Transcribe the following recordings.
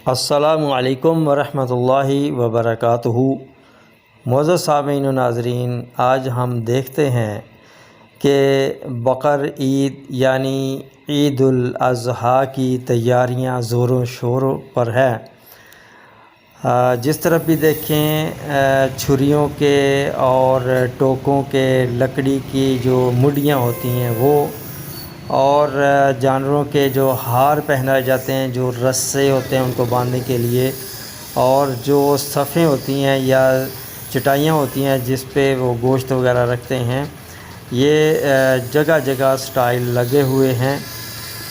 السلام علیکم ورحمۃ اللہ وبرکاتہ۔ معزز سامعین و ناظرین، آج ہم دیکھتے ہیں کہ بقر عید یعنی عید الاضحیٰ کی تیاریاں زور و شور پر ہے۔ جس طرف بھی دیکھیں چھریوں کے اور ٹوکوں کے لکڑی کی جو مڈیاں ہوتی ہیں وہ، اور جانوروں کے جو ہار پہنائے جاتے ہیں، جو رسے ہوتے ہیں ان کو باندھنے کے لیے، اور جو صفیں ہوتی ہیں یا چٹائیاں ہوتی ہیں جس پہ وہ گوشت وغیرہ رکھتے ہیں، یہ جگہ جگہ سٹائل لگے ہوئے ہیں۔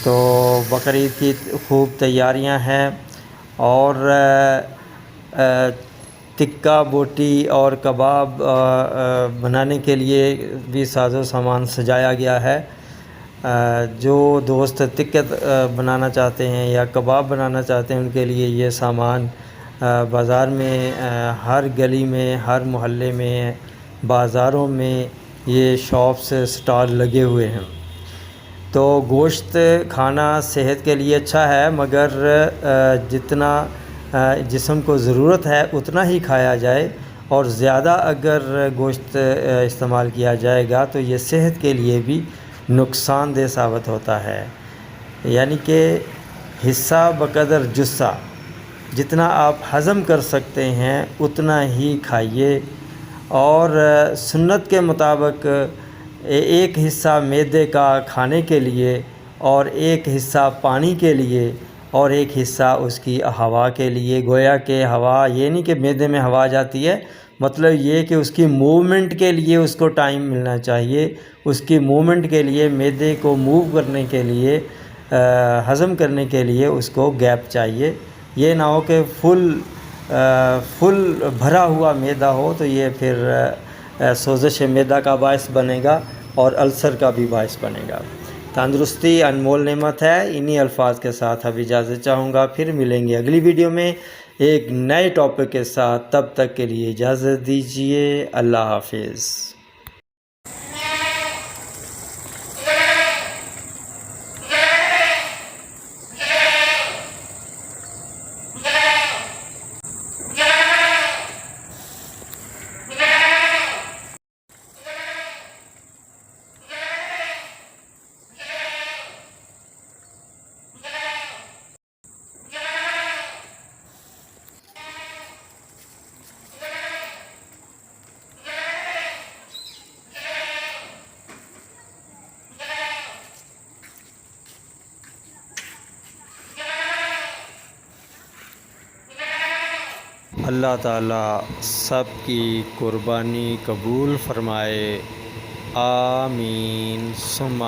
تو بقرعید کی خوب تیاریاں ہیں، اور ٹکا بوٹی اور کباب بنانے کے لیے بھی ساز و سامان سجایا گیا ہے۔ جو دوست ٹکت بنانا چاہتے ہیں یا کباب بنانا چاہتے ہیں ان کے لیے یہ سامان بازار میں، ہر گلی میں، ہر محلے میں، بازاروں میں یہ شاپس سٹال لگے ہوئے ہیں۔ تو گوشت کھانا صحت کے لیے اچھا ہے، مگر جتنا جسم کو ضرورت ہے اتنا ہی کھایا جائے، اور زیادہ اگر گوشت استعمال کیا جائے گا تو یہ صحت کے لیے بھی نقصان دہ ثابت ہوتا ہے۔ یعنی کہ حصہ بقدر جثہ، جتنا آپ ہضم کر سکتے ہیں اتنا ہی کھائیے، اور سنت کے مطابق ایک حصہ معدے کا کھانے کے لیے، اور ایک حصہ پانی کے لیے، اور ایک حصہ اس کی ہوا کے لیے۔ گویا کہ ہوا یہ نہیں کہ معدے میں ہوا جاتی ہے، مطلب یہ کہ اس کی موومنٹ کے لیے اس کو ٹائم ملنا چاہیے، اس کی موومنٹ کے لیے، معدے کو موو کرنے کے لیے، ہضم کرنے کے لیے اس کو گیپ چاہیے۔ یہ نہ ہو کہ فل بھرا ہوا معدہ ہو تو یہ پھر سوزش معدہ کا باعث بنے گا اور السر کا بھی باعث بنے گا۔ تندرستی انمول نعمت ہے۔ انہی الفاظ کے ساتھ اب اجازت چاہوں گا، پھر ملیں گے اگلی ویڈیو میں ایک نئے ٹاپک کے ساتھ۔ تب تک کے لیے اجازت دیجیے، اللہ حافظ۔ اللہ تعالیٰ سب کی قربانی قبول فرمائے، آمین ثم